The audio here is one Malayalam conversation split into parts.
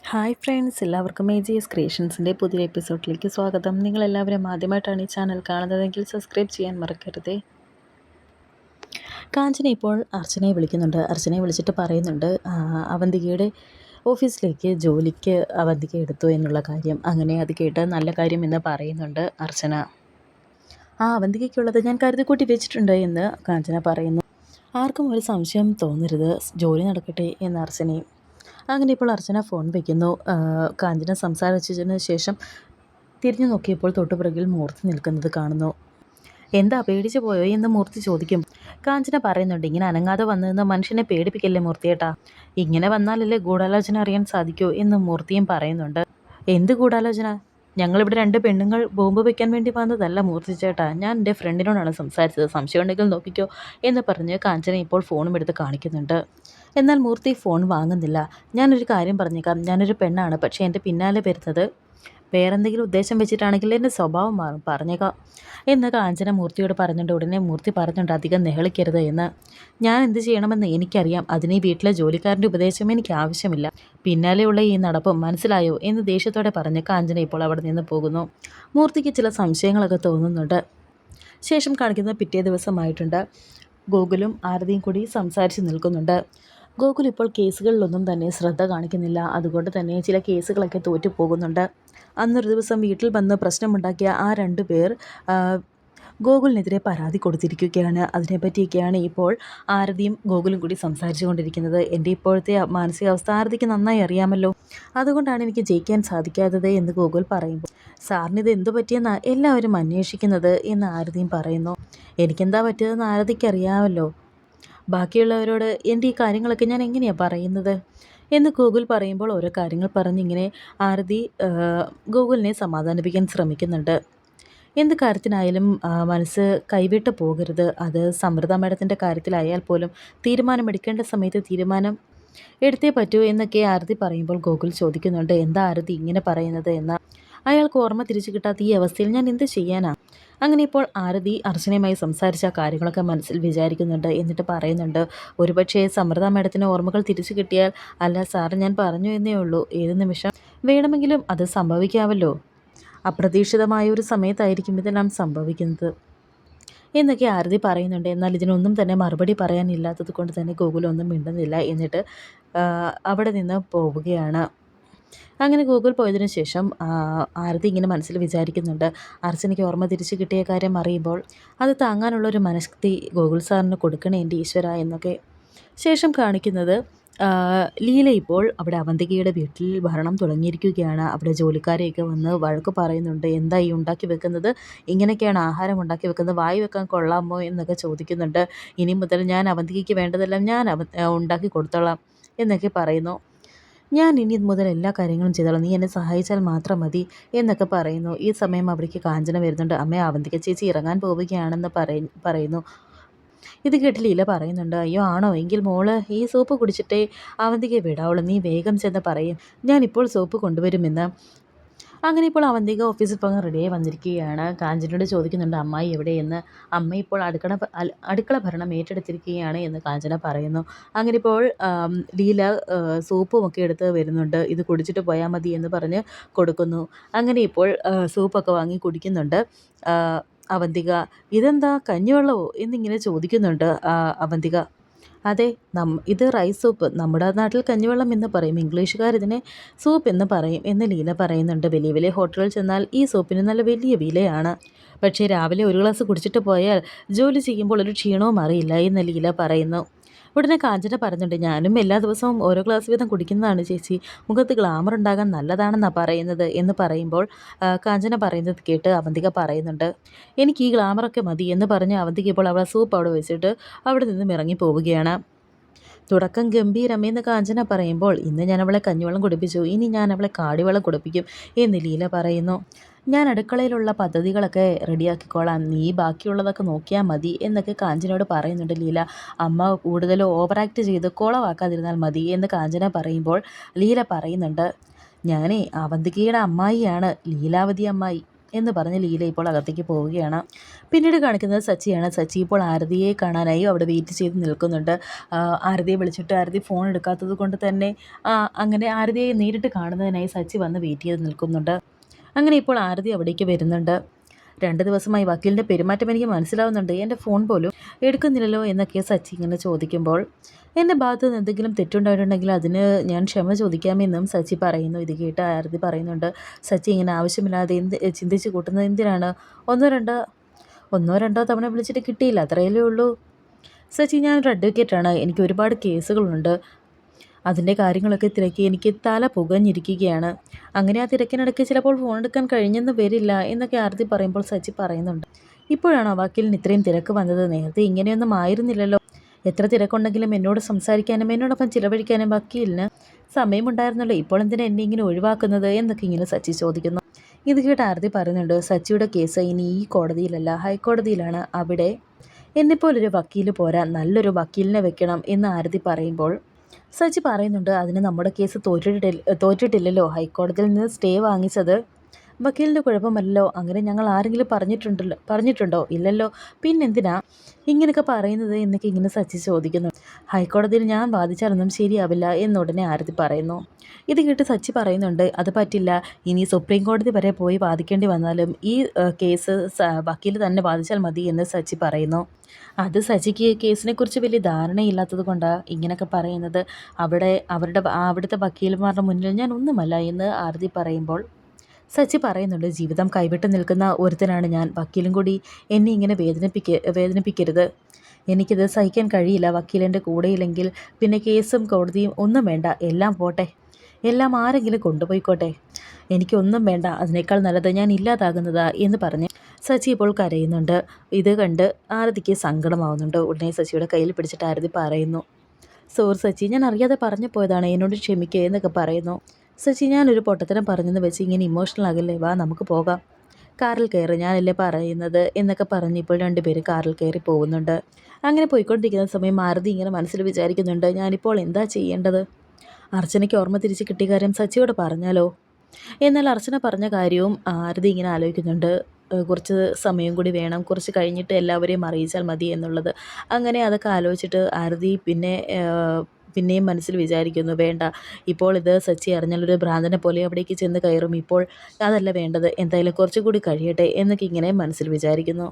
ഹായ് ഫ്രണ്ട്സ്, എല്ലാവർക്കും AGS ക്രിയേഷൻസിൻ്റെ പുതിയ എപ്പിസോഡിലേക്ക് സ്വാഗതം. നിങ്ങളെല്ലാവരും ആദ്യമായിട്ടാണ് ഈ ചാനൽ കാണുന്നതെങ്കിൽ സബ്സ്ക്രൈബ് ചെയ്യാൻ മറക്കരുതേ. കാഞ്ചന ഇപ്പോൾ അർച്ചനയെ വിളിക്കുന്നുണ്ട്. അർച്ചനയെ വിളിച്ചിട്ട് പറയുന്നുണ്ട് അവന്തികയുടെ ഓഫീസിലേക്ക് ജോലിക്ക് അവന്തിക എടുത്തു എന്നുള്ള കാര്യം. അങ്ങനെ അത് കേട്ട് നല്ല കാര്യം എന്ന് പറയുന്നുണ്ട് അർച്ചന. അവന്തികയ്ക്കുള്ളത് ഞാൻ കരുതിക്കൂട്ടി വെച്ചിട്ടുണ്ട് എന്ന് കാഞ്ചന പറയുന്നു. ആർക്കും ഒരു സംശയം തോന്നരുത്, ജോലി നടക്കട്ടെ എന്ന് അർച്ചനയും. അങ്ങനെ ഇപ്പോൾ അർച്ചന ഫോൺ വയ്ക്കുന്നു. കാഞ്ചന സംസാരിച്ചതിന് ശേഷം തിരിഞ്ഞു നോക്കിയപ്പോൾ തൊട്ടുപിറകിൽ മൂർത്തി നിൽക്കുന്നത് കാണുന്നു. എന്താ, പേടിച്ചു പോയോ എന്ന് മൂർത്തി ചോദിക്കും. കാഞ്ചന പറയുന്നുണ്ട്, ഇങ്ങനെ അനങ്ങാതെ വന്നതെന്ന് മനുഷ്യനെ പേടിപ്പിക്കല്ലേ മൂർത്തിയേട്ടാ, ഇങ്ങനെ വന്നാലല്ലേ ഗൂഢാലോചന അറിയാൻ സാധിക്കൂ എന്ന് മൂർത്തിയും പറയുന്നുണ്ട്. എന്ത് ഗൂഢാലോചന? ഞങ്ങളിവിടെ രണ്ട് പെണ്ണുങ്ങൾ ബോംബ് വയ്ക്കാൻ വേണ്ടി വന്നതല്ല മൂർത്തി ചേട്ടാ, ഞാൻ എൻ്റെ ഫ്രണ്ടിനോടാണ് സംസാരിച്ചത്, സംശയം ഉണ്ടെങ്കിൽ നോക്കിക്കോ എന്ന് പറഞ്ഞ് കാഞ്ചന ഇപ്പോൾ ഫോണും എടുത്ത് കാണിക്കുന്നുണ്ട്. എന്നാൽ മൂർത്തി ഫോൺ വാങ്ങുന്നില്ല. ഞാനൊരു കാര്യം പറഞ്ഞേക്കാം, ഞാനൊരു പെണ്ണാണ്, പക്ഷേ എൻ്റെ പിന്നാലെ വരുന്നത് വേറെന്തെങ്കിലും ഉദ്ദേശം വെച്ചിട്ടാണെങ്കിൽ എൻ്റെ സ്വഭാവം മാറും, പറഞ്ഞേക്കാം എന്ന് കാഞ്ചന മൂർത്തിയോട് പറഞ്ഞിട്ട് ഉടനെ മൂർത്തി പറഞ്ഞിട്ടുണ്ട്, അധികം നെഹളിക്കരുത് എന്ന്. ഞാൻ എന്ത് ചെയ്യണമെന്ന് എനിക്കറിയാം, അതിന് ഈ വീട്ടിലെ ജോലിക്കാരൻ്റെ ഉപദേശം എനിക്ക് ആവശ്യമില്ല, പിന്നാലെയുള്ള ഈ നടപ്പും മനസ്സിലായോ എന്ന് ദേഷ്യത്തോടെ പറഞ്ഞ് കാഞ്ചന ഇപ്പോൾ അവിടെ നിന്ന് പോകുന്നു. മൂർത്തിക്ക് ചില സംശയങ്ങളൊക്കെ തോന്നുന്നുണ്ട്. ശേഷം കാണിക്കുന്നത് പിറ്റേ ദിവസമായിട്ടുണ്ട്. ഗോകുലും ആരതിയും കൂടി സംസാരിച്ച് നിൽക്കുന്നുണ്ട്. ഗോകുൽ ഇപ്പോൾ കേസുകളിലൊന്നും തന്നെ ശ്രദ്ധ കാണിക്കുന്നില്ല. അതുകൊണ്ട് തന്നെ ചില കേസുകളൊക്കെ തോറ്റു പോകുന്നുണ്ട്. അന്നൊരു ദിവസം വീട്ടിൽ വന്ന് പ്രശ്നമുണ്ടാക്കിയ ആ 2 പേർ ഗോകുലിനെതിരെ പരാതി കൊടുത്തിരിക്കുകയാണ്. അതിനെപ്പറ്റിയൊക്കെയാണ് ഇപ്പോൾ ആരതിയും ഗോകുലും കൂടി സംസാരിച്ചു കൊണ്ടിരിക്കുന്നത്. എൻ്റെ ഇപ്പോഴത്തെ മാനസികാവസ്ഥ ആരതിക്ക് നന്നായി അറിയാമല്ലോ, അതുകൊണ്ടാണ് എനിക്ക് ജയിക്കാൻ സാധിക്കാത്തത് എന്ന് ഗോകുൽ പറയുമ്പോൾ, സാറിനിത് എന്തു പറ്റിയെന്നാണ് എല്ലാവരും അന്വേഷിക്കുന്നത് എന്ന് ആരതിയും പറയുന്നു. എനിക്കെന്താ പറ്റിയതെന്ന് ആരതിക്ക് അറിയാമല്ലോ, ബാക്കിയുള്ളവരോട് എൻ്റെ ഈ കാര്യങ്ങളൊക്കെ ഞാൻ എങ്ങനെയാണ് പറയുന്നത് എന്ന് ഗോകുൽ പറയുമ്പോൾ ഓരോ കാര്യങ്ങൾ പറഞ്ഞിങ്ങനെ ആരതി ഗോകുലിനെ സമാധാനിപ്പിക്കാൻ ശ്രമിക്കുന്നുണ്ട്. എന്ത് കാര്യത്തിനായാലും മനസ്സ് കൈവിട്ട് പോകരുത്. അത് സമൃദ്ധ മേഡത്തിൻ്റെ കാര്യത്തിലായാൽ പോലും തീരുമാനമെടുക്കേണ്ട സമയത്ത് തീരുമാനം എടുത്തേ പറ്റൂ എന്നൊക്കെ ആരതി പറയുമ്പോൾ ഗോകുൽ ചോദിക്കുന്നുണ്ട്, എന്താ ആരതി ഇങ്ങനെ പറയുന്നത് എന്ന്. അയാൾക്ക് ഓർമ്മ തിരിച്ചു കിട്ടാത്ത ഈ അവസ്ഥയിൽ ഞാൻ എന്ത് ചെയ്യാനാ? അങ്ങനെ ഇപ്പോൾ ആരതി അർച്ചനയുമായി സംസാരിച്ച കാര്യങ്ങളൊക്കെ മനസ്സിൽ വിചാരിക്കുന്നുണ്ട്. എന്നിട്ട് പറയുന്നുണ്ട്, ഒരുപക്ഷേ സമൃദ്ധ മേഡത്തിന് ഓർമ്മകൾ തിരിച്ചു കിട്ടിയാൽ, അല്ല സാറ് ഞാൻ പറഞ്ഞു എന്നേ ഉള്ളൂ, ഏത് നിമിഷം വേണമെങ്കിലും അത് സംഭവിക്കാമല്ലോ, അപ്രതീക്ഷിതമായ ഒരു സമയത്തായിരിക്കും ഇതെല്ലാം സംഭവിക്കുന്നത് എന്നൊക്കെ ആരതി പറയുന്നുണ്ട്. എന്നാൽ ഇതിനൊന്നും തന്നെ മറുപടി പറയാനില്ലാത്തത് കൊണ്ട് തന്നെ ഗോകുലൊന്നും മിണ്ടുന്നില്ല. എന്നിട്ട് അവിടെ നിന്ന് പോവുകയാണ്. അങ്ങനെ ഗൂഗിൾ പോയതിനു ശേഷം ആരതി ഇങ്ങനെ മനസ്സിൽ വിചാരിക്കുന്നുണ്ട്, അർച്ചനയ്ക്ക് ഓർമ്മ തിരിച്ചു കിട്ടിയ കാര്യം അറിയുമ്പോൾ അത് താങ്ങാനുള്ളൊരു മനഃശക്തി ഗൂഗിൾ സാറിന് കൊടുക്കണേ എൻ്റെ ഈശ്വര എന്നൊക്കെ. ശേഷം കാണിക്കുന്നത് ലീല ഇപ്പോൾ അവിടെ അവന്തികയുടെ വീട്ടിൽ ഭരണം തുടങ്ങിയിരിക്കുകയാണ്. അവിടെ ജോലിക്കാരെയൊക്കെ വന്ന് വഴക്ക് പറയുന്നുണ്ട്, എന്താ ഈ ഉണ്ടാക്കി വെക്കുന്നത്, ഇങ്ങനെയൊക്കെയാണ് ആഹാരം ഉണ്ടാക്കി വെക്കുന്നത്, വായി വെക്കാൻ കൊള്ളാമോ എന്നൊക്കെ ചോദിക്കുന്നുണ്ട്. ഇനി മുതൽ ഞാൻ അവന്തികയ്ക്ക് വേണ്ടതെല്ലാം ഞാൻ ഉണ്ടാക്കി കൊടുത്തോളാം എന്നൊക്കെ പറയുന്നു. ഞാൻ ഇനി മുതൽ എല്ലാ കാര്യങ്ങളും ചെയ്തോളാം, നീ എന്നെ സഹായിച്ചാൽ മാത്രം മതി എന്നൊക്കെ പറയുന്നു. ഈ സമയം അവിടേക്ക് കാഞ്ചന വരുന്നുണ്ട്. അമ്മേ, അവന്തിക ചേച്ചി ഇറങ്ങാൻ പോവുകയാണെന്ന് പറയുന്നു. ഇത് കേട്ട് ലീല പറയുന്നുണ്ട്, അയ്യോ ആണോ, എങ്കിൽ മോള് ഈ സൂപ്പ് കുടിച്ചിട്ടേ അവന്തികയെ വിടാവുള്ളൂ, നീ വേഗം ചെന്ന് പറയും ഞാനിപ്പോൾ സൂപ്പ് കൊണ്ടുവരുമെന്ന്. അങ്ങനെ ഇപ്പോൾ അവന്തിക ഓഫീസിൽ പോകാൻ റെഡിയായി വന്നിരിക്കുകയാണ്. കാഞ്ചനയോട് ചോദിക്കുന്നുണ്ട്, അമ്മായി എവിടെയെന്ന്. അമ്മ ഇപ്പോൾ അടുക്കള ഭരണം ഏറ്റെടുത്തിരിക്കുകയാണ് എന്ന് കാഞ്ചന പറയുന്നു. അങ്ങനെ ഇപ്പോൾ ലീല സൂപ്പുമൊക്കെ എടുത്ത് വരുന്നുണ്ട്. ഇത് കുടിച്ചിട്ട് പോയാൽ മതി എന്ന് പറഞ്ഞ് കൊടുക്കുന്നു. അങ്ങനെ ഇപ്പോൾ സൂപ്പൊക്കെ വാങ്ങി കുടിക്കുന്നുണ്ട് അവന്തിക. ഇതെന്താ, കഞ്ഞിവെള്ളമോ എന്നിങ്ങനെ ചോദിക്കുന്നുണ്ട് അവന്തിക. അതെ, ഇത് റൈസ് സൂപ്പ്, നമ്മുടെ നാട്ടിൽ കഞ്ഞിവെള്ളം എന്ന് പറയും, ഇംഗ്ലീഷുകാർ ഇതിനെ സൂപ്പ് എന്ന് പറയും എന്ന് ലീല പറയുന്നുണ്ട്. വലിയ വലിയ ഹോട്ടലുകളിൽ ചെന്നാൽ ഈ സൂപ്പിന് നല്ല വലിയ വിലയാണ്, പക്ഷേ രാവിലെ ഒരു ഗ്ലാസ് കുടിച്ചിട്ട് പോയാൽ ജോലി ചെയ്യുമ്പോൾ ഒരു ക്ഷീണവും അറിയില്ല എന്ന് ലീല പറയുന്നു. ഉടനെ കാഞ്ചന പറയുന്നുണ്ട്, ഞാനും എല്ലാ ദിവസവും ഓരോ ഗ്ലാസ് വീതം കുടിക്കുന്നതാണ് ചേച്ചി, മുഖത്ത് ഗ്ലാമർ ഉണ്ടാകാൻ നല്ലതാണെന്നാണ് പറയുന്നത് എന്ന് പറയുമ്പോൾ കാഞ്ചന പറയുന്നത് കേട്ട് അവന്തിക പറയുന്നുണ്ട്, എനിക്ക് ഈ ഗ്ലാമറൊക്കെ മതി എന്ന് പറഞ്ഞ് അവന്തിക ഇപ്പോൾ അവളെ സൂപ്പ് അവിടെ വെച്ചിട്ട് അവിടെ നിന്നും ഇറങ്ങി പോവുകയാണ്. തുടക്കം ഗംഭീരമെന്ന് കാഞ്ചന പറയുമ്പോൾ, ഇന്ന് ഞാൻ അവളെ കഞ്ഞിവെള്ളം കുടിപ്പിച്ചു, ഇനി ഞാൻ അവളെ കാടിവെള്ളം കുടിപ്പിക്കും എന്ന് ലീല പറയുന്നു. ഞാൻ അടുക്കളയിലുള്ള പദ്ധതികളൊക്കെ റെഡിയാക്കിക്കോളാം, നീ ബാക്കിയുള്ളതൊക്കെ നോക്കിയാൽ മതി എന്നൊക്കെ കാഞ്ചനയോട് പറയുന്നുണ്ട് ലീല. അമ്മ കൂടുതൽ ഓവർ ആക്ട് ചെയ്ത് കുളവാക്കാതിരുന്നാൽ മതി എന്ന് കാഞ്ചന പറയുമ്പോൾ ലീല പറയുന്നുണ്ട്, ഞാനേ അവന്തികയുടെ അമ്മായിയാണ്, ലീലാവതി അമ്മായി. എന്ന് പറഞ്ഞ് ലീല ഇപ്പോൾ അകത്തേക്ക് പോവുകയാണ്. പിന്നീട് കാണിക്കുന്നത് സച്ചിയാണ്. സച്ചി ഇപ്പോൾ ആരതിയെ കാണാനായി അവിടെ വെയിറ്റ് ചെയ്ത് നിൽക്കുന്നുണ്ട്. ആരതിയെ വിളിച്ചിട്ട് ആരതി ഫോൺ എടുക്കാത്തത് കൊണ്ട് തന്നെ അങ്ങനെ ആരതിയെ നേരിട്ട് കാണുന്നതിനായി സച്ചി വന്ന് വെയിറ്റ് ചെയ്ത് നിൽക്കുന്നുണ്ട്. അങ്ങനെ ഇപ്പോൾ ആരതി അവിടേക്ക് വരുന്നുണ്ട്. 2 ദിവസമായി വക്കീലിൻ്റെ പെരുമാറ്റം എനിക്ക് മനസ്സിലാവുന്നുണ്ട്. എൻ്റെ ഫോൺ പോലും എടുക്കുന്നില്ലല്ലോ എന്നൊക്കെ സച്ചി ഇങ്ങനെ ചോദിക്കുമ്പോൾ, എൻ്റെ ഭാഗത്ത് നിന്ന് എന്തെങ്കിലും തെറ്റുണ്ടായിട്ടുണ്ടെങ്കിൽ അതിന് ഞാൻ ക്ഷമ ചോദിക്കാമെന്നും സച്ചി പറയുന്നു. ഇത് കേട്ട് ആരതി പറയുന്നുണ്ട്, സച്ചി ഇങ്ങനെ ആവശ്യമില്ലാതെ ചിന്തിച്ച് കൂട്ടുന്നത് എന്തിനാണ്? ഒന്നോ രണ്ടോ തവണ വിളിച്ചിട്ട് കിട്ടിയില്ല, അത്രയല്ലേ ഉള്ളൂ. സച്ചി, ഞാനൊരു അഡ്വക്കേറ്റാണ്. എനിക്ക് ഒരുപാട് കേസുകളുണ്ട്. അതിൻ്റെ കാര്യങ്ങളൊക്കെ തിരക്കി എനിക്ക് തല പുകഞ്ഞിരിക്കുകയാണ്. അങ്ങനെ ആ തിരക്കിനിടയ്ക്ക് ചിലപ്പോൾ ഫോൺ എടുക്കാൻ കഴിഞ്ഞെന്ന് വരില്ല എന്നൊക്കെ ആരതി പറയുമ്പോൾ സച്ചി പറയുന്നുണ്ട്, ഇപ്പോഴാണോ വക്കീലിന് ഇത്രയും തിരക്ക് വന്നത്? നേരത്തെ ഇങ്ങനെയൊന്നും ആയിരുന്നില്ലല്ലോ. എത്ര തിരക്കുണ്ടെങ്കിലും എന്നോട് സംസാരിക്കാനും എന്നോടൊപ്പം ചിലവഴിക്കാനും വക്കീലിന് സമയമുണ്ടായിരുന്നല്ലോ. ഇപ്പോൾ എന്തിനാ എന്നെ ഇങ്ങനെ ഒഴിവാക്കുന്നത് എന്നൊക്കെ ഇങ്ങനെ സച്ചി ചോദിക്കുന്നു. ഇത് കേട്ട് ആരതി പറയുന്നുണ്ട്, സച്ചിയുടെ കേസ് ഇനി ഈ കോടതിയിലല്ല, ഹൈക്കോടതിയിലാണ്. അവിടെ എന്നെപ്പോലൊരു വക്കീൽ പോരാ, നല്ലൊരു വക്കീലിനെ വെക്കണം എന്ന് ആരതി പറയുമ്പോൾ സച്ചി പറയുന്നുണ്ട്, അതിന് നമ്മുടെ കേസ് തോറ്റിട്ടില്ലല്ലോ. ഹൈക്കോടതിയിൽ നിന്ന് സ്റ്റേ വാങ്ങിച്ചത് വക്കീലിൻ്റെ കുഴപ്പമല്ലല്ലോ. അങ്ങനെ ഞങ്ങൾ ആരെങ്കിലും പറഞ്ഞിട്ടുണ്ടോ? ഇല്ലല്ലോ. പിന്നെന്തിനാ ഇങ്ങനെയൊക്കെ പറയുന്നത് എന്നൊക്കെ ഇങ്ങനെ സച്ചി ചോദിക്കുന്നു. ഹൈക്കോടതിയിൽ ഞാൻ വാദിച്ചാലൊന്നും ശരിയാവില്ല എന്നുടനെ ആരതി പറയുന്നു. ഇത് കേട്ട് സച്ചി പറയുന്നുണ്ട്, അത് പറ്റില്ല. ഇനി സുപ്രീം കോടതി വരെ പോയി വാദിക്കേണ്ടി വന്നാലും ഈ കേസ് വക്കീൽ തന്നെ വാദിച്ചാൽ മതി എന്ന് സച്ചി പറയുന്നു. അത് സച്ചിക്ക് കേസിനെക്കുറിച്ച് വലിയ ധാരണയില്ലാത്തത് കൊണ്ടാണ് ഇങ്ങനെയൊക്കെ പറയുന്നത്. അവിടുത്തെ വക്കീലന്മാരുടെ മുന്നിൽ ഞാൻ ഒന്നുമല്ല എന്ന് ആരതി പറയുമ്പോൾ സച്ചി പറയുന്നുണ്ട്, ജീവിതം കൈവിട്ട് നിൽക്കുന്ന ഒരുത്തനാണ് ഞാൻ. വക്കീലും കൂടി എന്നെ ഇങ്ങനെ വേദനിപ്പിക്കരുത്. എനിക്കിത് സഹിക്കാൻ കഴിയില്ല. വക്കീലിൻ്റെ കൂടെയില്ലെങ്കിൽ പിന്നെ കേസും കോടതിയും ഒന്നും വേണ്ട. എല്ലാം പോട്ടെ, എല്ലാം ആരെങ്കിലും കൊണ്ടുപോയിക്കോട്ടെ. എനിക്കൊന്നും വേണ്ട. അതിനേക്കാൾ നല്ലത് ഞാൻ ഇല്ലാതാകുന്നതാ എന്ന് പറഞ്ഞ് സച്ചി ഇപ്പോൾ കരയുന്നുണ്ട്. ഇത് കണ്ട് ആരതിക്ക് സങ്കടമാവുന്നുണ്ട്. ഉടനെ സച്ചിയുടെ കയ്യിൽ പിടിച്ചിട്ട് ആരതി പറയുന്നു, സോറി സച്ചി, ഞാൻ അറിയാതെ പറഞ്ഞു പോയതാണ്, എന്നോട് ക്ഷമിക്കുക എന്നൊക്കെ പറയുന്നു. സച്ചി, ഞാനൊരു പൊട്ടത്തരം പറഞ്ഞെന്ന് വെച്ച് ഇങ്ങനെ ഇമോഷണൽ ആകല്ലേ, വാ നമുക്ക് പോകാം, കാറിൽ കയറി, ഞാനല്ലേ പറയുന്നത് എന്നൊക്കെ പറഞ്ഞ് ഇപ്പോൾ രണ്ടുപേരും കാറിൽ കയറി പോകുന്നുണ്ട്. അങ്ങനെ പോയിക്കൊണ്ടിരിക്കുന്ന സമയം ആരതി ഇങ്ങനെ മനസ്സിൽ വിചാരിക്കുന്നുണ്ട്, ഞാനിപ്പോൾ എന്താ ചെയ്യേണ്ടത്? അർച്ചനയ്ക്ക് ഓർമ്മ തിരിച്ച് കിട്ടിയ കാര്യം സച്ചിയോട് പറഞ്ഞാലോ? എന്നാൽ അർച്ചന പറഞ്ഞ കാര്യവും ആരതി ഇങ്ങനെ ആലോചിക്കുന്നുണ്ട്. കുറച്ച് സമയം കൂടി വേണം, കുറച്ച് കഴിഞ്ഞിട്ട് എല്ലാവരെയും അറിയിച്ചാൽ മതി എന്നുള്ളത്. അങ്ങനെ അതൊക്കെ ആലോചിച്ചിട്ട് ആരതി പിന്നെയും മനസ്സിൽ വിചാരിക്കുന്നു, വേണ്ട, ഇപ്പോൾ ഇത് സച്ചി അറിഞ്ഞാൽ ഒരു ഭ്രാന്തനെ പോലെ അവിടേക്ക് ചെന്ന് കയറും. ഇപ്പോൾ അതല്ല വേണ്ടത്, എന്തായാലും കുറച്ചുകൂടി കഴിയട്ടെ എന്നൊക്കെ ഇങ്ങനെ മനസ്സിൽ വിചാരിക്കുന്നു.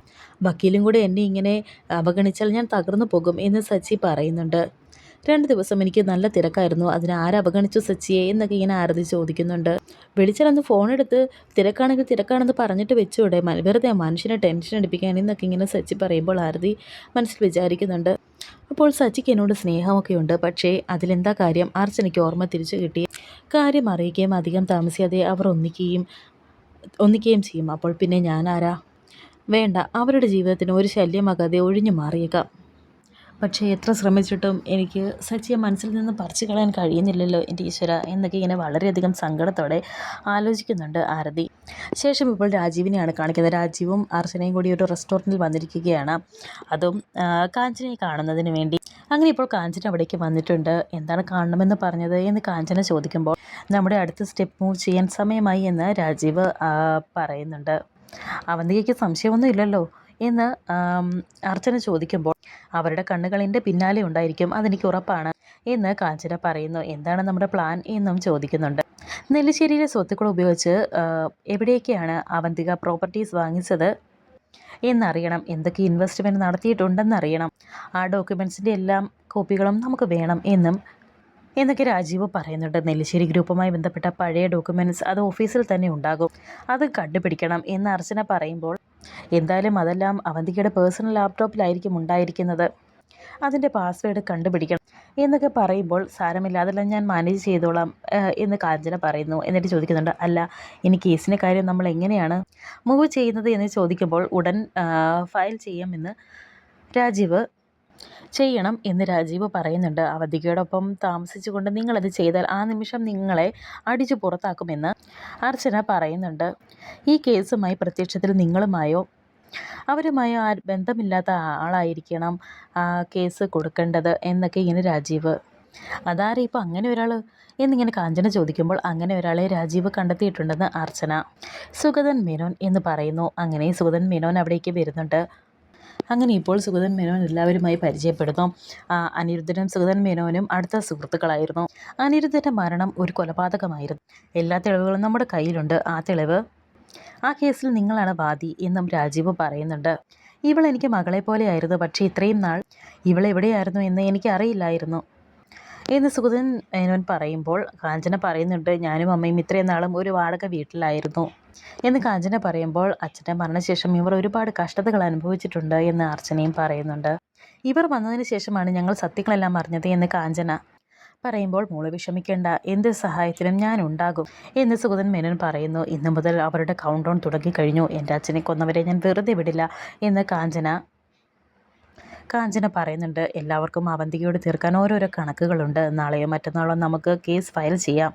വക്കീലും കൂടി എന്നെ ഇങ്ങനെ അവഗണിച്ചാൽ ഞാൻ തകർന്നു പോകും എന്ന് സച്ചി പറയുന്നുണ്ട്. 2 ദിവസം എനിക്ക് നല്ല തിരക്കായിരുന്നു. അതിന് ആരവഗണിച്ചു സച്ചിയെ എന്നൊക്കെ ഇങ്ങനെ ആരതി ചോദിക്കുന്നുണ്ട്. വിളിച്ചാലൊന്ന് ഫോണെടുത്ത് തിരക്കാണെങ്കിൽ തിരക്കാണെന്ന് പറഞ്ഞിട്ട് വെച്ചൂടെ, വെറുതെ മനുഷ്യനെ ടെൻഷൻ അടിപ്പിക്കാൻ എന്നൊക്കെ ഇങ്ങനെ സച്ചി പറയുമ്പോൾ ആരതി മനസ്സിൽ വിചാരിക്കുന്നുണ്ട്. അപ്പോൾ സച്ചിക്ക് എന്നോട് സ്നേഹമൊക്കെ ഉണ്ട്. പക്ഷേ അതിലെന്താ കാര്യം? അർച്ചനയ്ക്ക് ഓർമ്മ തിരിച്ചു കിട്ടി കാര്യം അറിയിക്കുകയും അധികം താമസിയാതെ അവർ ഒന്നിക്കുകയും ചെയ്യും. അപ്പോൾ പിന്നെ ഞാൻ ആരാ? വേണ്ട, അവരുടെ ജീവിതത്തിന് ഒരു ശല്യമാകാതെ ഒഴിഞ്ഞു മാറിയേക്കാം. പക്ഷേ എത്ര ശ്രമിച്ചിട്ടും എനിക്ക് സച്ചിയെ മനസ്സിൽ നിന്ന് പറിച്ചു കളയാൻ കഴിയുന്നില്ലല്ലോ എൻ്റെ ഈശ്വര എന്നൊക്കെ ഇങ്ങനെ വളരെയധികം സങ്കടത്തോടെ ആലോചിക്കുന്നുണ്ട് ആരതി. ശേഷം ഇപ്പോൾ രാജീവിനെയാണ് കാണിക്കുന്നത്. രാജീവും അർച്ചനയും കൂടി ഒരു റെസ്റ്റോറൻറ്റിൽ വന്നിരിക്കുകയാണ്, അതും കാഞ്ചനയെ കാണുന്നതിന് വേണ്ടി. അങ്ങനെ ഇപ്പോൾ കാഞ്ചന അവിടേക്ക് വന്നിട്ടുണ്ട്. എന്താണ് കാണണമെന്ന് പറഞ്ഞത് എന്ന് കാഞ്ചന ചോദിക്കുമ്പോൾ, നമ്മുടെ അടുത്ത സ്റ്റെപ്പ് മൂവ് ചെയ്യാൻ സമയമായി എന്ന് രാജീവ് പറയുന്നുണ്ട്. അവന്തികയ്ക്ക് സംശയമൊന്നും ഇല്ലല്ലോ എന്ന് അർച്ചന ചോദിക്കുമ്പോൾ, അവരുടെ കണ്ണുകൾ എൻ്റെ പിന്നാലെ ഉണ്ടായിരിക്കും, അതെനിക്ക് ഉറപ്പാണ് എന്ന് കാഞ്ചന പറയുന്നു. എന്താണ് നമ്മുടെ പ്ലാൻ എന്നും ചോദിക്കുന്നുണ്ട്. നെല്ലിശ്ശേരിയിലെ സ്വത്തുക്കൾ ഉപയോഗിച്ച് എവിടെയൊക്കെയാണ് അവന്തിക പ്രോപ്പർട്ടീസ് വാങ്ങിച്ചത് എന്നറിയണം, എന്തൊക്കെ ഇൻവെസ്റ്റ്മെൻറ്റ് നടത്തിയിട്ടുണ്ടെന്നറിയണം, ആ ഡോക്യുമെൻറ്റ്സിൻ്റെ എല്ലാം കോപ്പികളും നമുക്ക് വേണം എന്നൊക്കെ രാജീവ് പറയുന്നുണ്ട്. നെല്ലിശ്ശേരി ഗ്രൂപ്പുമായി ബന്ധപ്പെട്ട പഴയ ഡോക്യുമെൻറ്റ്സ് അത് ഓഫീസിൽ തന്നെ ഉണ്ടാകും, അത് കണ്ടുപിടിക്കണം എന്ന് അർച്ചന പറയുമ്പോൾ, എന്തായാലും അതെല്ലാം അവന്തികയുടെ പേഴ്സണൽ ലാപ്ടോപ്പിലായിരിക്കും ഉണ്ടായിരിക്കുന്നത്, അതിൻ്റെ പാസ്വേഡ് കണ്ടുപിടിക്കണം എന്നൊക്കെ പറയുമ്പോൾ, സാരമില്ല, അതെല്ലാം ഞാൻ മാനേജ് ചെയ്തോളാം എന്ന് കാഞ്ചന പറയുന്നു. എന്നിട്ട് ചോദിക്കുന്നുണ്ട്, അല്ല, ഇനി കേസിൻ്റെ കാര്യം നമ്മൾ എങ്ങനെയാണ് മൂവ് ചെയ്യുന്നത് എന്ന് ചോദിക്കുമ്പോൾ, ഉടൻ ഫയൽ ചെയ്യണം എന്ന് രാജീവ് പറയുന്നുണ്ട്. അവന്തികയോടൊപ്പം താമസിച്ചുകൊണ്ട് നിങ്ങളത് ചെയ്താൽ ആ നിമിഷം നിങ്ങളെ അടിച്ചു പുറത്താക്കുമെന്ന് അർച്ചന പറയുന്നുണ്ട്. ഈ കേസുമായി പ്രത്യക്ഷത്തിൽ നിങ്ങളുമായോ അവരുമായോ ബന്ധമില്ലാത്ത ആളായിരിക്കണം കേസ് കൊടുക്കേണ്ടത് എന്നൊക്കെ ഇങ്ങനെ രാജീവ് അതാരാ ഇപ്പോൾ അങ്ങനെ ഒരാൾ എന്നിങ്ങനെ കാഞ്ചന ചോദിക്കുമ്പോൾ അങ്ങനെ ഒരാളെ രാജീവ് കണ്ടെത്തിയിട്ടുണ്ടെന്ന് അർച്ചന. സുഗതൻ മേനോൻ എന്ന് പറയുന്നു. അങ്ങനെ സുഗതൻ മേനോൻ അവിടേക്ക് വരുന്നുണ്ട്. അങ്ങനെ ഇപ്പോൾ സുഗതൻ മേനോൻ എല്ലാവരുമായി പരിചയപ്പെടുന്നു. അനിരുദ്ധനും സുഗതൻ മേനോനും അടുത്ത സുഹൃത്തുക്കളായിരുന്നു. അനിരുദ്ധൻ്റെ മരണം ഒരു കൊലപാതകമായിരുന്നു. എല്ലാ തെളിവുകളും നമ്മുടെ കയ്യിലുണ്ട്. ആ കേസിൽ നിങ്ങളാണ് വാദി എന്നും രാജീവ് പറയുന്നുണ്ട്. ഇവൾ എനിക്ക് മകളെ പോലെയായിരുന്നു, പക്ഷേ ഇത്രയും നാൾ ഇവൾ എവിടെയായിരുന്നു എന്ന് എനിക്ക് അറിയില്ലായിരുന്നു എന്ന് സുഗതൻ മേനോൻ പറയുമ്പോൾ കാഞ്ചന പറയുന്നുണ്ട്, ഞാനും അമ്മയും ഇത്രയും നാളും ഒരു വാടക വീട്ടിലായിരുന്നു എന്ന് കാഞ്ചന പറയുമ്പോൾ അച്ഛൻ്റെ മരണശേഷം ഇവർ ഒരുപാട് കഷ്ടതകൾ അനുഭവിച്ചിട്ടുണ്ട് എന്ന് അർച്ചനയും പറയുന്നുണ്ട്. ഇവർ വന്നതിന് ശേഷമാണ് ഞങ്ങൾ സത്യങ്ങളെല്ലാം അറിഞ്ഞത് എന്ന് കാഞ്ചന പറയുമ്പോൾ മോള് വിഷമിക്കേണ്ട, എന്ത് സഹായത്തിനും ഞാൻ ഉണ്ടാകും എന്ന് സുഗതൻ മേനോൻ പറയുന്നു. ഇന്നു മുതൽ അവരുടെ കൗണ്ട് ഡൗൺ തുടങ്ങിക്കഴിഞ്ഞു. എൻ്റെ അച്ഛനെ കൊന്നവരെ ഞാൻ വെറുതെ വിടില്ല എന്ന് കാഞ്ചന പറയുന്നുണ്ട്. എല്ലാവർക്കും അവന്തികയോട് തീർക്കാൻ ഓരോരോ കണക്കുകളുണ്ട്. നാളെയോ മറ്റന്നാളോ നമുക്ക് കേസ് ഫയൽ ചെയ്യാം.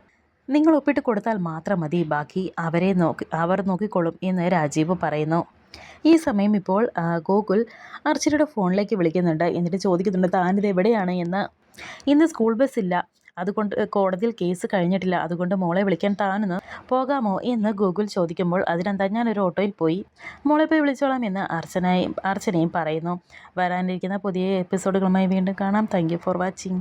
നിങ്ങൾ ഒപ്പിട്ട് കൊടുത്താൽ മാത്രം മതി, ബാക്കി അവർ നോക്കിക്കൊള്ളും എന്ന് രാജീവ് പറയുന്നു. ഈ സമയം ഇപ്പോൾ ഗോകുൽ അർച്ചനയുടെ ഫോണിലേക്ക് വിളിക്കുന്നുണ്ട്. എന്നിട്ട് ചോദിക്കുന്നുണ്ട്, താനിത് എവിടെയാണ് എന്ന്. ഇന്ന് സ്കൂൾ ബസ് ഇല്ല, അതുകൊണ്ട് കോടതിയിൽ കേസ് കഴിഞ്ഞിട്ടില്ല, അതുകൊണ്ട് മോളെ വിളിക്കാൻ താനൊന്ന് പോകാമോ എന്ന് ഗോകുൽ ചോദിക്കുമ്പോൾ അതിനെന്താ, ഞാനൊരു ഓട്ടോയിൽ പോയി മോളെ പോയി വിളിച്ചോളാം എന്ന് അർച്ചനയും പറയുന്നു. വരാനിരിക്കുന്ന പുതിയ എപ്പിസോഡുകളുമായി വീണ്ടും കാണാം. Thank you for watching.